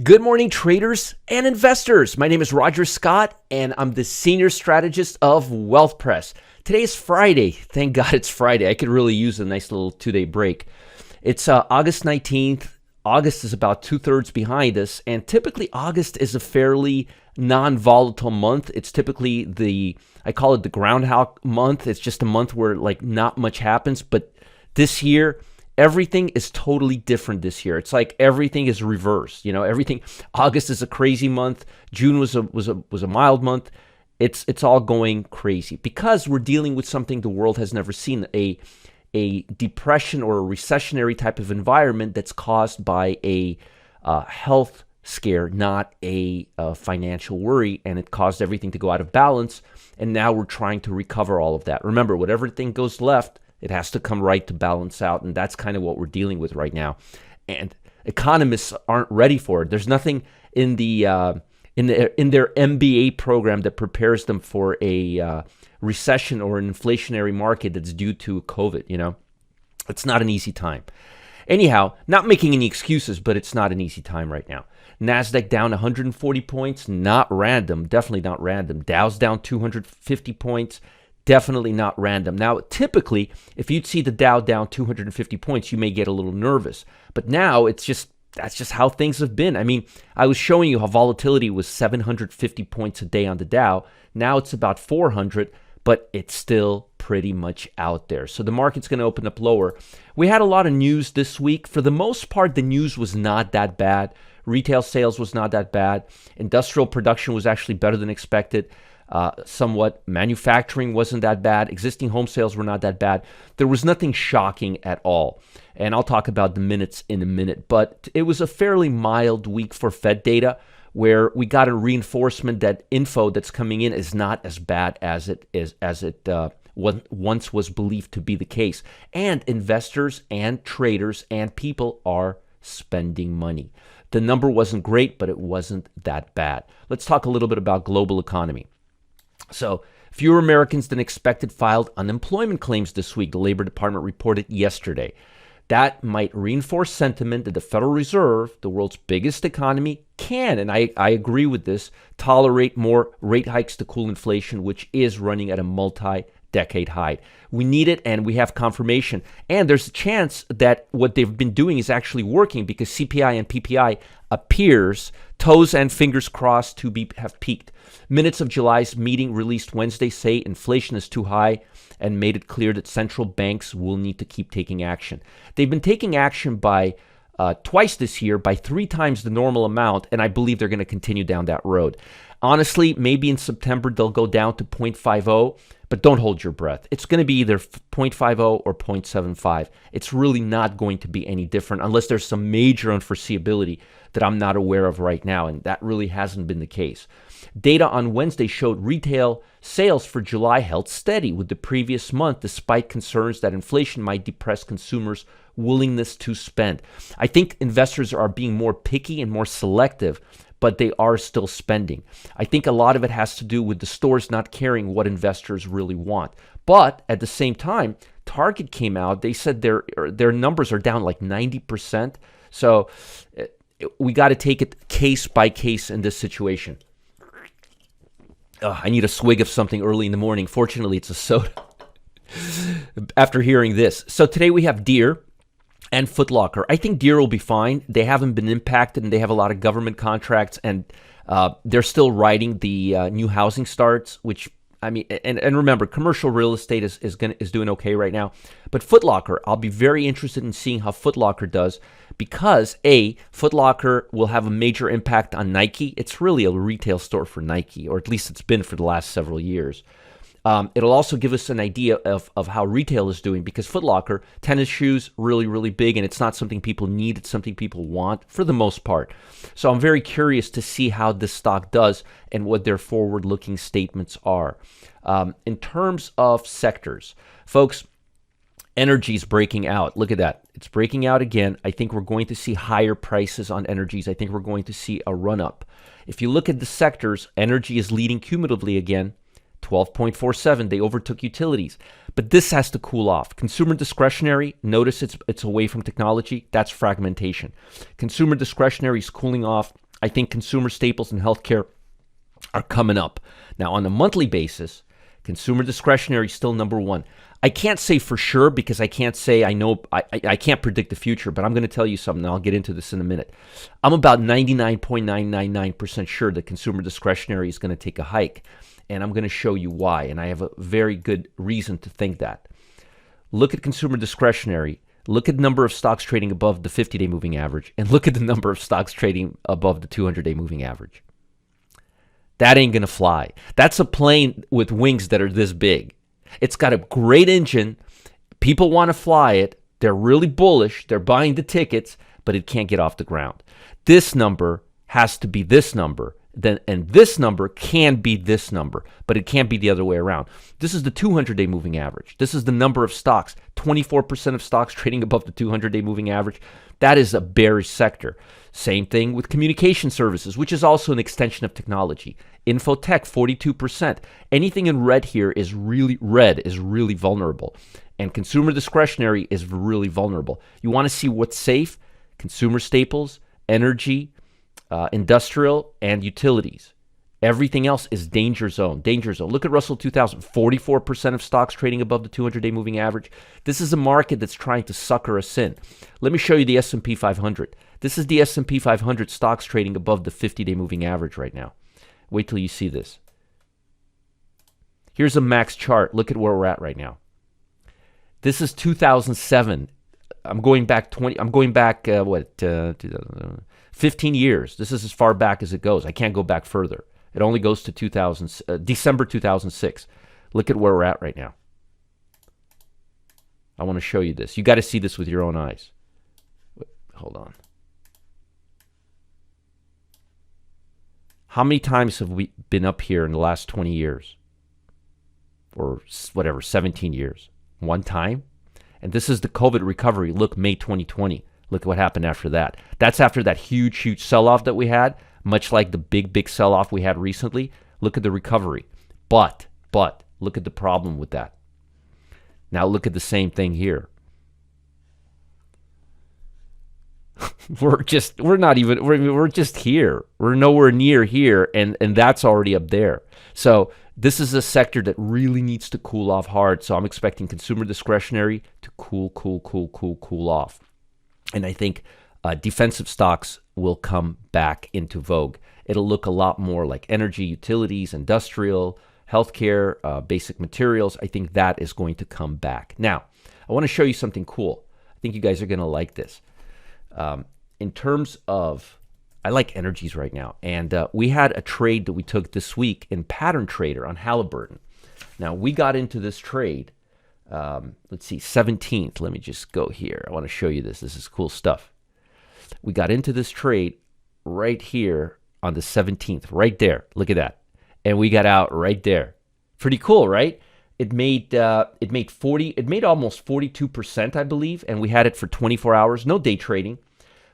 Good morning, traders and investors. My name is Roger Scott, and I'm the senior strategist of Wealth Press. Today is Friday. Thank God it's Friday. I could really use a nice little two-day break. It's August 19th. August is about two-thirds behind us, and typically August is a fairly non-volatile month. It's typically I call it the groundhog month. It's just a month where not much happens, but this year, everything is totally different this year. It's like everything is reversed. Everything. August is a crazy month. June was a mild month. It's all going crazy because we're dealing with something the world has never seen, a depression or a recessionary type of environment that's caused by a health scare, not a financial worry, and it caused everything to go out of balance. And now we're trying to recover all of that. Remember, whatever thing goes left, it has to come right to balance out, and that's kind of what we're dealing with right now. And economists aren't ready for it. There's nothing in their MBA program that prepares them for a recession or an inflationary market that's due to COVID. It's not an easy time. Anyhow, not making any excuses, but it's not an easy time right now. NASDAQ down 140 points, not random, definitely not random. Dow's down 250 points. Definitely not random. Now, typically, if you'd see the Dow down 250 points, you may get a little nervous. But now that's just how things have been. I mean, I was showing you how volatility was 750 points a day on the Dow. Now it's about 400, but it's still pretty much out there. So the market's going to open up lower. We had a lot of news this week. For the most part, the news was not that bad. Retail sales was not that bad. Industrial production was actually better than expected. Somewhat. Manufacturing wasn't that bad. Existing home sales were not that bad. There was nothing shocking at all. And I'll talk about the minutes in a minute. But it was a fairly mild week for Fed data where we got a reinforcement that info that's coming in is not as bad as it once was believed to be the case. And investors and traders and people are spending money. The number wasn't great, but it wasn't that bad. Let's talk a little bit about global economy. So, fewer Americans than expected filed unemployment claims this week, the Labor Department reported yesterday. That might reinforce sentiment that the Federal Reserve, the world's biggest economy, can, and I agree with this, tolerate more rate hikes to cool inflation, which is running at a multi-decade high. We need it, and we have confirmation. And there's a chance that what they've been doing is actually working because CPI and PPI appears, toes and fingers crossed, to have peaked. Minutes of July's meeting released Wednesday say inflation is too high and made it clear that central banks will need to keep taking action. They've been taking action by twice this year, by 3 times the normal amount, and I believe they're going to continue down that road. Honestly, maybe in September they'll go down to 0.50, but don't hold your breath. It's going to be either 0.50 or 0.75. It's really not going to be any different unless there's some major unforeseeability that I'm not aware of right now, and that really hasn't been the case. Data on Wednesday showed retail sales for July held steady with the previous month, despite concerns that inflation might depress consumers' willingness to spend. I think investors are being more picky and more selective, but they are still spending. I think a lot of it has to do with the stores not caring what investors really want. But at the same time, Target came out. They said their numbers are down like 90%. So we got to take it case by case in this situation. I need a swig of something early in the morning. Fortunately, it's a soda. After hearing this. So today we have Deere and Foot Locker. I think Deere will be fine. They haven't been impacted, and they have a lot of government contracts, and they're still riding the new housing starts, which, I mean, and remember, commercial real estate is doing okay right now. But Foot Locker, I'll be very interested in seeing how Foot Locker does because, A, Foot Locker will have a major impact on Nike. It's really a retail store for Nike, or at least it's been for the last several years. It'll also give us an idea of how retail is doing because Foot Locker, tennis shoes, really, really big, and it's not something people need. It's something people want for the most part. So I'm very curious to see how this stock does and what their forward-looking statements are. In terms of sectors, folks, energy is breaking out. Look at that. It's breaking out again. I think we're going to see higher prices on energies. I think we're going to see a run-up. If you look at the sectors, energy is leading cumulatively again. 12.47, they overtook utilities. But this has to cool off. Consumer discretionary, notice it's away from technology. That's fragmentation. Consumer discretionary is cooling off. I think consumer staples and healthcare are coming up. Now, on a monthly basis, consumer discretionary is still number one. I can't say for sure because I can't say I know. I can't predict the future, but I'm going to tell you something. I'll get into this in a minute. I'm about 99.999% sure that consumer discretionary is going to take a hike, and I'm going to show you why, and I have a very good reason to think that. Look at consumer discretionary. Look at the number of stocks trading above the 50-day moving average, and look at the number of stocks trading above the 200-day moving average. That ain't going to fly. That's a plane with wings that are this big. It's got a great engine. People want to fly it. They're really bullish. They're buying the tickets, but it can't get off the ground. This number has to be this number. And this number can be this number, but it can't be the other way around. This is the 200-day moving average. This is the number of stocks. 24% of stocks trading above the 200-day moving average. That is a bearish sector. Same thing with communication services, which is also an extension of technology. Infotech, 42%. Anything in red here is really vulnerable. And consumer discretionary is really vulnerable. You want to see what's safe? Consumer staples, energy, industrial, and utilities. Everything else is danger zone. Danger zone. Look at Russell 2000. 44% of stocks trading above the 200-day moving average. This is a market that's trying to sucker us in. Let me show you the S&P 500. This is the S&P 500 stocks trading above the 50-day moving average right now. Wait till you see this. Here's a max chart. Look at where we're at right now. This is 2007. I'm going back 15 years. This is as far back as it goes. I can't go back further. It only goes to December 2006. Look at where we're at right now. I want to show you this. You got to see this with your own eyes. Hold on. How many times have we been up here in the last 20 years? Or whatever, 17 years? One time? And this is the COVID recovery. Look, May 2020. Look at what happened after that. That's after that huge sell-off that we had, much like the big sell-off we had recently. Look at the recovery. But, look at the problem with that. Now look at the same thing here. We're just here. We're nowhere near here, and that's already up there. So this is a sector that really needs to cool off hard. So I'm expecting consumer discretionary to cool off. And I think defensive stocks will come back into vogue. It'll look a lot more like energy, utilities, industrial, healthcare, basic materials. I think that is going to come back. Now, I want to show you something cool. I think you guys are going to like this. In terms of, I like energies right now. And we had a trade that we took this week in Pattern Trader on Halliburton. Now, we got into this trade, let's see, 17th. Let me just go here. I want to show you this. This is cool stuff. We got into this trade right here on the 17th, right there. Look at that. And we got out right there. Pretty cool, right? It made almost 42%, I believe, and we had it for 24 hours. No day trading.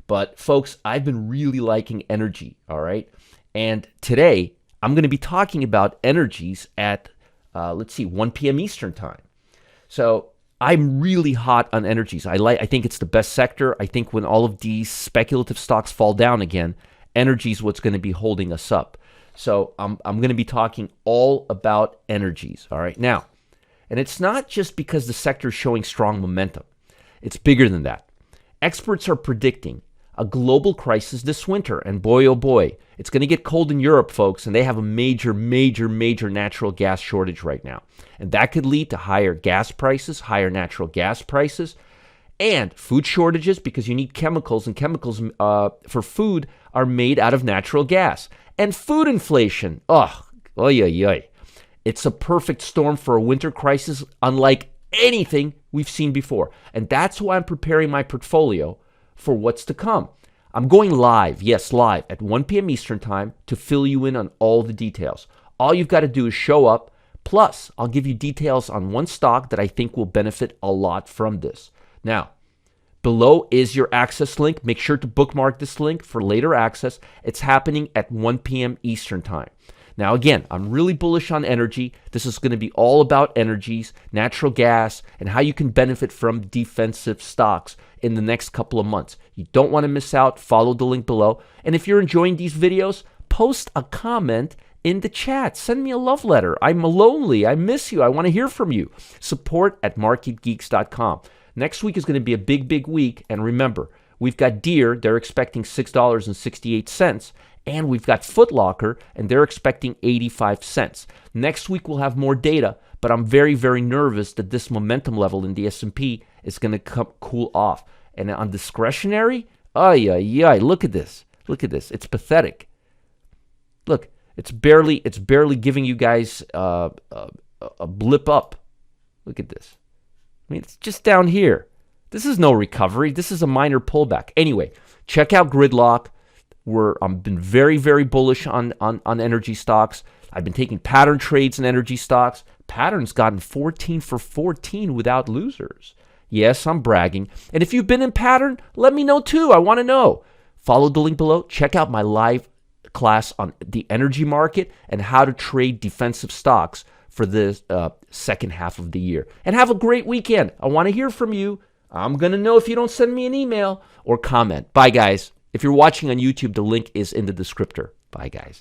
But folks, I've been really liking energy, all right? And today, I'm going to be talking about energies at, 1 p.m. Eastern time. So I'm really hot on energies. I think it's the best sector. I think when all of these speculative stocks fall down again, energy is what's going to be holding us up. So I'm going to be talking all about energies, all right? Now, and it's not just because the sector is showing strong momentum. It's bigger than that. Experts are predicting a global crisis this winter, and boy, oh boy, it's going to get cold in Europe, folks, and they have a major natural gas shortage right now. And that could lead to higher gas prices, higher natural gas prices, and food shortages because you need chemicals, and chemicals for food are made out of natural gas. And food inflation, it's a perfect storm for a winter crisis unlike anything we've seen before. And that's why I'm preparing my portfolio for what's to come. I'm going live, yes, live, at 1 p.m. Eastern time to fill you in on all the details. All you've got to do is show up. Plus, I'll give you details on one stock that I think will benefit a lot from this. Now, below is your access link. Make sure to bookmark this link for later access. It's happening at 1 p.m. Eastern time. Now, again, I'm really bullish on energy. This is going to be all about energies, natural gas, and how you can benefit from defensive stocks in the next couple of months. You don't want to miss out. Follow the link below. And if you're enjoying these videos, post a comment in the chat. Send me a love letter. I'm lonely. I miss you. I want to hear from you. Support@marketgeeks.com. Next week is going to be a big, big week. And remember, we've got Deere. They're expecting $6.68. And we've got Foot Locker, and they're expecting 85 cents. Next week, we'll have more data, but I'm very, very nervous that this momentum level in the S&P is going to cool off. And on discretionary, look at this. Look at this. It's pathetic. Look, it's barely giving you guys a blip up. Look at this. I mean, it's just down here. This is no recovery. This is a minor pullback. Anyway, check out Gridlock. I've been very, very bullish on energy stocks. I've been taking pattern trades in energy stocks. Pattern's gotten 14 for 14 without losers. Yes, I'm bragging. And if you've been in pattern, let me know too. I want to know. Follow the link below. Check out my live class on the energy market and how to trade defensive stocks for the second half of the year. And have a great weekend. I want to hear from you. I'm going to know if you don't send me an email or comment. Bye, guys. If you're watching on YouTube, the link is in the descriptor. Bye, guys.